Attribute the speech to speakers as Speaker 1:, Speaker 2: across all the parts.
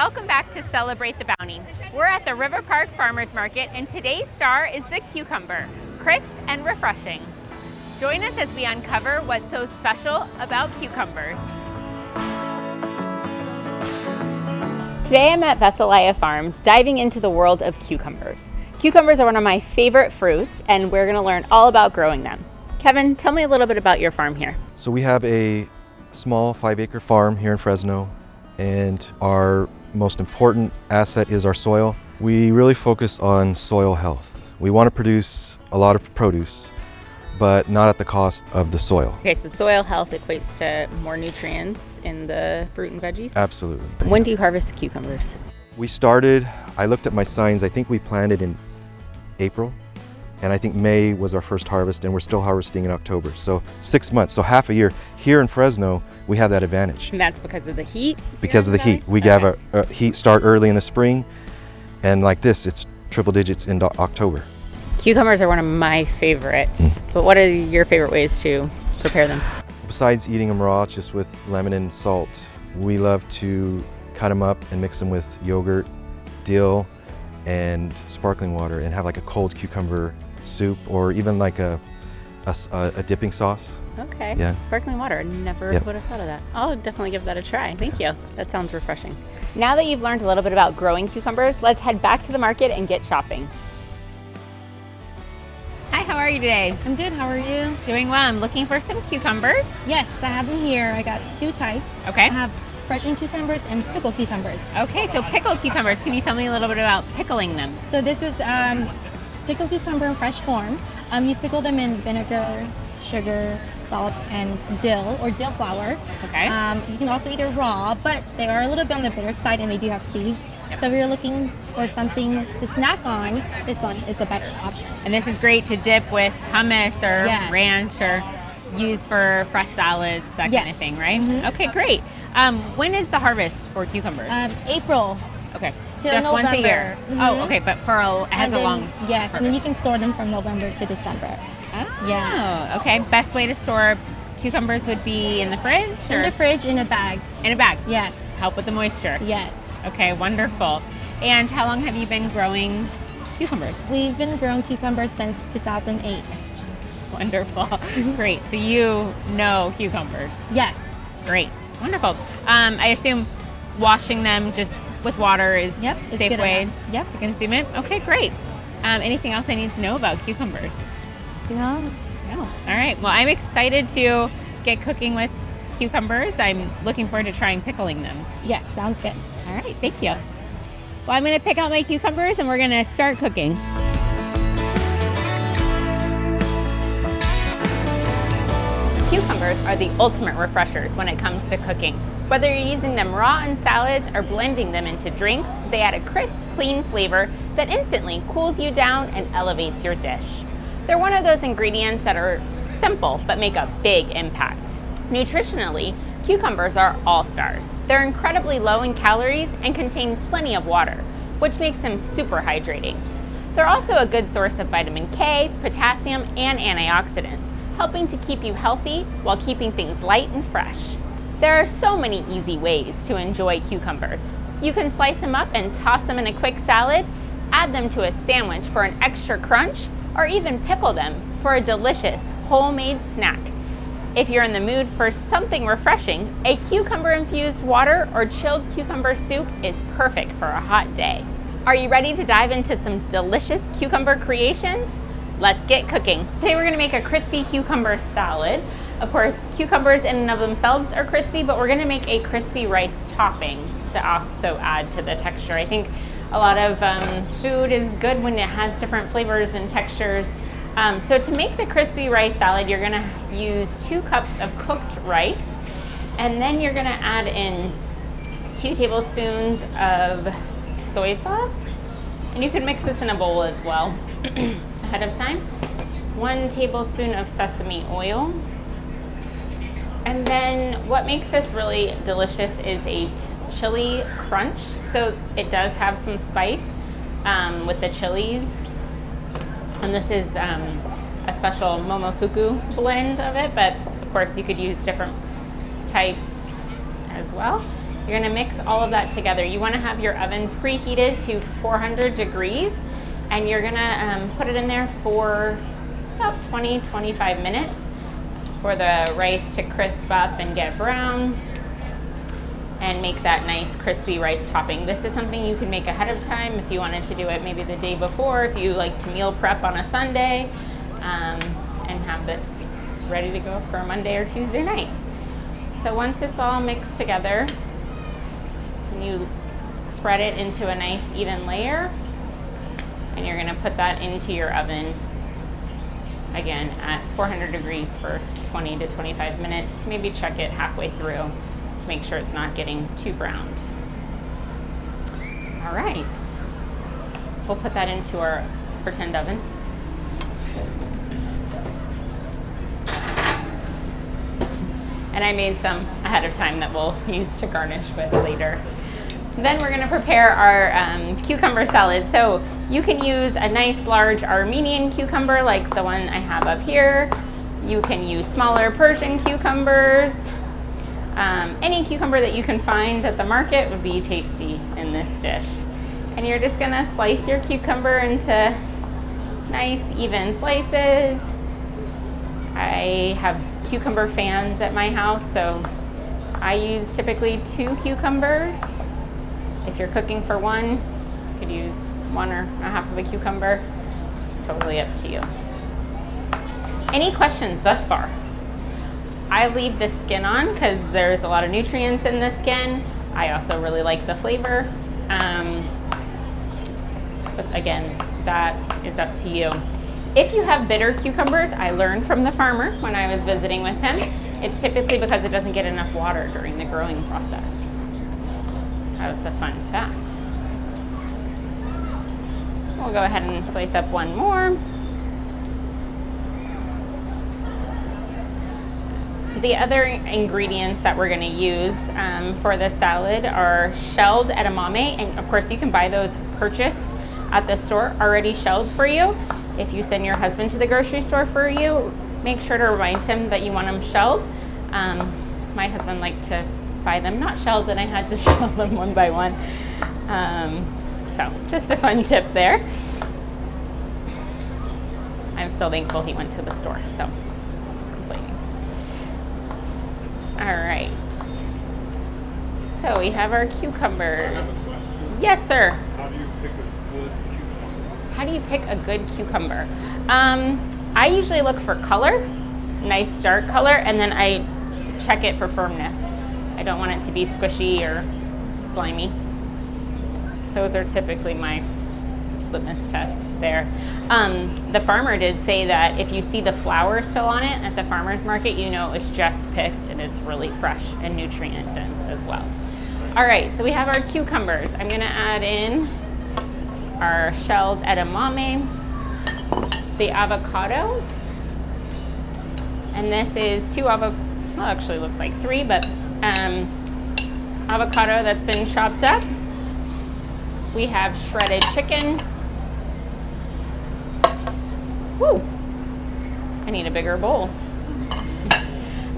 Speaker 1: Welcome back to Celebrate the Bounty. We're at the River Park Farmers Market, and today's star is the cucumber, crisp and refreshing. Join us as we uncover what's so special about cucumbers. Today I'm at Veselaya Farms, diving into the world of cucumbers. Cucumbers are one of my favorite fruits, and we're going to learn all about growing them. Kevin, tell me a little bit about your farm here.
Speaker 2: So we have a small 5-acre farm here in Fresno, and our most important asset is our soil. We really focus on soil health. We want to produce a lot of produce, but not at the cost of the soil.
Speaker 1: Okay, so soil health equates to more nutrients in the fruit and veggies?
Speaker 2: Absolutely.
Speaker 1: When do you harvest cucumbers?
Speaker 2: I looked at my signs, I think we planted in April, and I think May was our first harvest, and we're still harvesting in October. So 6 months, so half a year. Here in Fresno, we have that advantage.
Speaker 1: And that's because of the heat?
Speaker 2: Because of the heat. We have a heat start early in the spring, and like this, it's triple digits in October.
Speaker 1: Cucumbers are one of my favorites, but what are your favorite ways to prepare them?
Speaker 2: Besides eating them raw, just with lemon and salt, we love to cut them up and mix them with yogurt, dill, and sparkling water, and have like a cold cucumber soup, or even like a dipping sauce.
Speaker 1: Okay,
Speaker 2: Yeah.
Speaker 1: Sparkling water, never
Speaker 2: Yep.
Speaker 1: would have thought of that. I'll definitely give that a try. Thank you. That sounds refreshing. Now that you've learned a little bit about growing cucumbers, let's head back to the market and get shopping. Hi, how are you today?
Speaker 3: I'm good, how are you?
Speaker 1: Doing well. I'm looking for some cucumbers.
Speaker 3: Yes, I have them here. I got two types.
Speaker 1: Okay.
Speaker 3: I have freshened cucumbers and pickled cucumbers.
Speaker 1: Okay, so pickled cucumbers. Can you tell me a little bit about pickling them?
Speaker 3: So this is pickled cucumber in fresh form. You pickle them in vinegar, sugar, salt, and dill or dill flour.
Speaker 1: Okay.
Speaker 3: You can also eat it raw, but they are a little bit on the bitter side and they do have seeds.
Speaker 1: Yep.
Speaker 3: So if you're looking for something to snack on, this one is the best option.
Speaker 1: And this is great to dip with hummus or
Speaker 3: Yes.
Speaker 1: ranch, or use for fresh salads, that
Speaker 3: Yes.
Speaker 1: kind of thing, right?
Speaker 3: Mhm.
Speaker 1: Okay, great. When is the harvest for cucumbers?
Speaker 3: April.
Speaker 1: Okay,
Speaker 3: till
Speaker 1: just once a year.
Speaker 3: November.
Speaker 1: Oh,
Speaker 3: Mhm.
Speaker 1: okay, but it has
Speaker 3: And
Speaker 1: a
Speaker 3: then-
Speaker 1: long
Speaker 3: Yes, and then you
Speaker 1: harvest.
Speaker 3: can store them from November to December.
Speaker 1: Oh,
Speaker 3: Yeah.
Speaker 1: okay. Best way to store cucumbers would be in the fridge,
Speaker 3: In
Speaker 1: or
Speaker 3: the fridge, in a bag.
Speaker 1: in a bag.
Speaker 3: Yes,
Speaker 1: Help with the moisture.
Speaker 3: yes.
Speaker 1: Okay, wonderful. And how long have you been growing cucumbers?
Speaker 3: We've been growing cucumbers since 2008.
Speaker 1: Wonderful. Great. So you know cucumbers.
Speaker 3: Yes.
Speaker 1: Great. Wonderful. I assume washing them just with water is
Speaker 3: Yep.
Speaker 1: a
Speaker 3: It's
Speaker 1: safe
Speaker 3: good
Speaker 1: way
Speaker 3: enough. Yep.
Speaker 1: to consume it. Okay, great. Anything else I need to know about cucumbers?
Speaker 3: No.
Speaker 1: No. All right. Well, I'm excited to get cooking with cucumbers. I'm looking forward to trying pickling them.
Speaker 3: Yes, sounds good.
Speaker 1: All right. Thank you. Well, I'm going to pick out my cucumbers and we're going to start cooking. Cucumbers are the ultimate refreshers when it comes to cooking. Whether you're using them raw in salads or blending them into drinks, they add a crisp, clean flavor that instantly cools you down and elevates your dish. They're one of those ingredients that are simple but make a big impact. Nutritionally, cucumbers are all-stars. They're incredibly low in calories and contain plenty of water, which makes them super hydrating. They're also a good source of vitamin K, potassium, and antioxidants, helping to keep you healthy while keeping things light and fresh. There are so many easy ways to enjoy cucumbers. You can slice them up and toss them in a quick salad, add them to a sandwich for an extra crunch, or even pickle them for a delicious homemade snack. If you're in the mood for something refreshing, a cucumber-infused water or chilled cucumber soup is perfect for a hot day. Are you ready to dive into some delicious cucumber creations? Let's get cooking. Today we're gonna make a crispy cucumber salad. Of course, cucumbers in and of themselves are crispy, but we're gonna make a crispy rice topping to also add to the texture. I think a lot of food is good when it has different flavors and textures. So to make the crispy rice salad, you're gonna use 2 cups of cooked rice, and then you're gonna add in 2 tablespoons of soy sauce, and you can mix this in a bowl as well ahead of time. 1 tablespoon of sesame oil. And then what makes this really delicious is a chili crunch. So it does have some spice with the chilies. And this is a special Momofuku blend of it, but of course you could use different types as well. You're gonna mix all of that together. You wanna have your oven preheated to 400 degrees, and you're gonna put it in there for about 20-25 minutes for the rice to crisp up and get brown and make that nice crispy rice topping. This is something you can make ahead of time if you wanted to do it maybe the day before, if you like to meal prep on a Sunday, and have this ready to go for a Monday or Tuesday night. So once it's all mixed together, you spread it into a nice even layer, and you're gonna put that into your oven, again, at 400 degrees for 20 to 25 minutes. Maybe check it halfway through to make sure it's not getting too browned. All right, we'll put that into our pretend oven. And I made some ahead of time that we'll use to garnish with later. Then we're gonna prepare our cucumber salad. So you can use a nice large Armenian cucumber like the one I have up here. You can use smaller Persian cucumbers. Any cucumber that you can find at the market would be tasty in this dish. And you're just gonna slice your cucumber into nice even slices. I have cucumber fans at my house, so I use typically 2 cucumbers. If you're cooking for one, you could use 1 or a half of a cucumber. Totally up to you. Any questions thus far? I leave the skin on because there's a lot of nutrients in the skin. I also really like the flavor. But again, that is up to you. If you have bitter cucumbers, I learned from the farmer when I was visiting with him, it's typically because it doesn't get enough water during the growing process. That's a fun fact. We'll go ahead and slice up one more. The other ingredients that we're gonna use for the salad are shelled edamame, and of course you can buy those purchased at the store already shelled for you. If you send your husband to the grocery store for you, make sure to remind him that you want them shelled. My husband liked to buy them not shelled, and I had to shell them one by one. So just a fun tip there. I'm still thankful he went to the store, so complaining. All right, so we have our cucumbers. Yes, sir.
Speaker 4: How do you pick a good cucumber?
Speaker 1: How do you pick a good cucumber? I usually look for color, nice dark color, and then I check it for firmness. I don't want it to be squishy or slimy. Those are typically my litmus test there. The farmer did say that if you see the flour still on it at the farmer's market, you know it was just picked and it's really fresh and nutrient dense as well. All right, so we have our cucumbers. I'm gonna add in our shelled edamame, the avocado, and this is well, actually looks like 3, but avocado that's been chopped up. We have shredded chicken. Woo! I need a bigger bowl.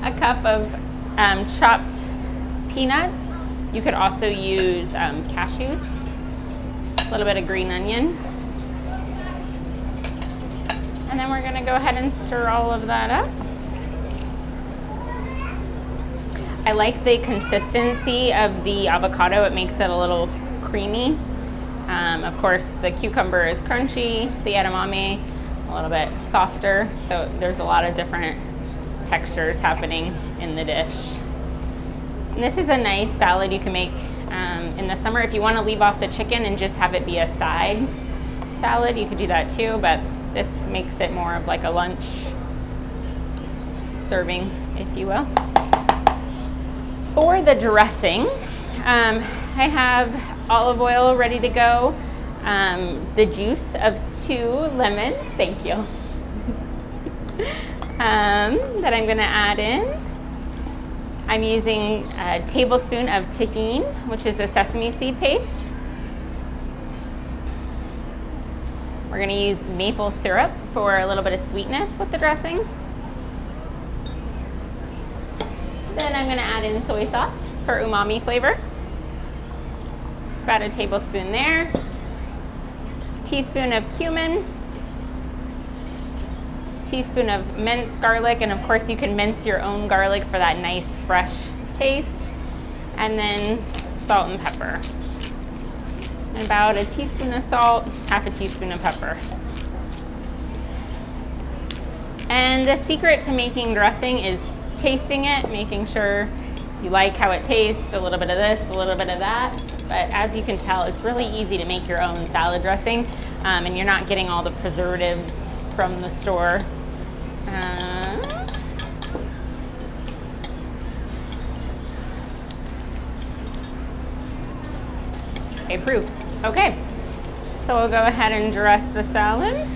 Speaker 1: A cup of chopped peanuts. You could also use cashews. A little bit of green onion. And then we're gonna go ahead and stir all of that up. I like the consistency of the avocado. It makes it a little creamy. Of course, the cucumber is crunchy, the edamame a little bit softer. So there's a lot of different textures happening in the dish. And this is a nice salad you can make in the summer. If you want to leave off the chicken and just have it be a side salad, you could do that too, but this makes it more of like a lunch serving, if you will. For the dressing, I have olive oil ready to go, the juice of 2 lemons, thank you, that I'm gonna add in. I'm using a tablespoon of tahini, which is a sesame seed paste. We're gonna use maple syrup for a little bit of sweetness with the dressing. Then I'm gonna add in soy sauce for umami flavor. About a tablespoon there. Teaspoon of cumin. Teaspoon of minced garlic, and of course you can mince your own garlic for that nice fresh taste. And then salt and pepper. About a teaspoon of salt, half a teaspoon of pepper. And the secret to making dressing is tasting it, making sure you like how it tastes, a little bit of this, a little bit of that. But as you can tell, it's really easy to make your own salad dressing, and you're not getting all the preservatives from the store. I approve. Okay, so we'll go ahead and dress the salad.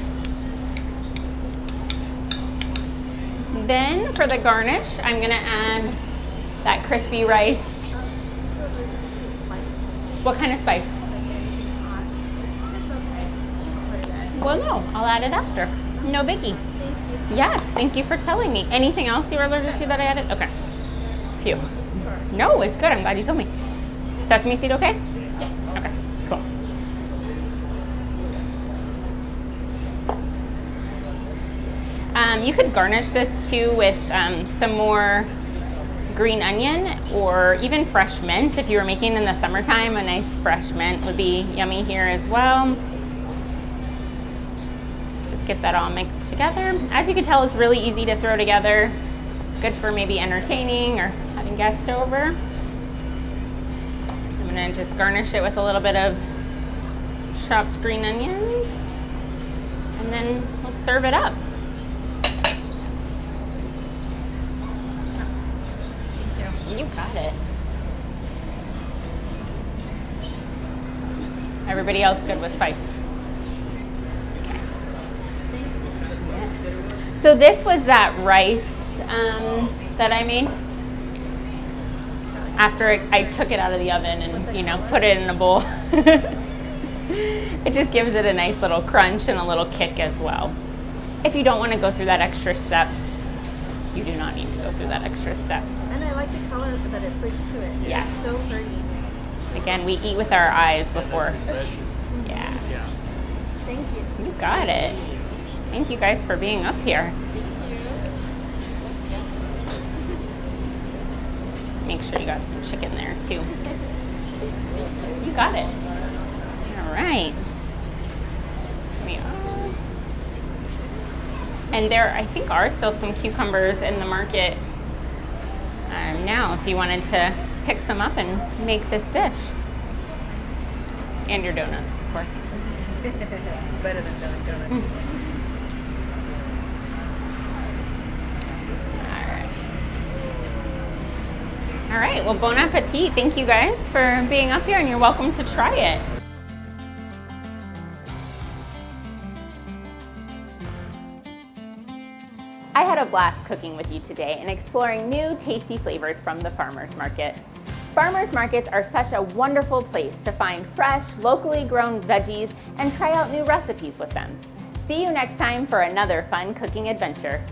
Speaker 1: Then for the garnish, I'm gonna add that crispy rice. What kind of spice?
Speaker 5: It's okay.
Speaker 1: Well, no, I'll add it after. No biggie. Yes, thank you for telling me. Anything else you were allergic to that I added? Okay. Phew. No, it's good. I'm glad you told me. Sesame seed okay? Yeah. Okay, cool. You could garnish this too with some more green onion or even fresh mint. If you were making in the summertime, a nice fresh mint would be yummy here as well. Just get that all mixed together. As you can tell, it's really easy to throw together. Good for maybe entertaining or having guests over. I'm gonna just garnish it with a little bit of chopped green onions, and then we'll serve it up. You got it. Everybody else good with spice? Okay. So this was that rice that I made after I took it out of the oven and put it in a bowl. It just gives it a nice little crunch and a little kick as well. If you don't want to go through that extra step, you do not need to go through that extra step.
Speaker 5: And I like the color that it brings to it.
Speaker 1: Yes.
Speaker 5: It's so pretty.
Speaker 1: Again, we eat with our eyes before. Yeah.
Speaker 4: Yeah.
Speaker 5: Thank you.
Speaker 1: You got it. Thank you guys for being up here.
Speaker 5: Thank you. Looks yummy.
Speaker 1: Make sure you got some chicken there too. You got it. All right. Here we are. And there, I think, are still some cucumbers in the market now if you wanted to pick some up and make this dish. And your donuts, of course.
Speaker 5: Better than donut.
Speaker 1: All right, well, bon appetit. Thank you guys for being up here, and you're welcome to try it. I had a blast cooking with you today and exploring new tasty flavors from the farmers market. Farmers markets are such a wonderful place to find fresh, locally grown veggies and try out new recipes with them. See you next time for another fun cooking adventure.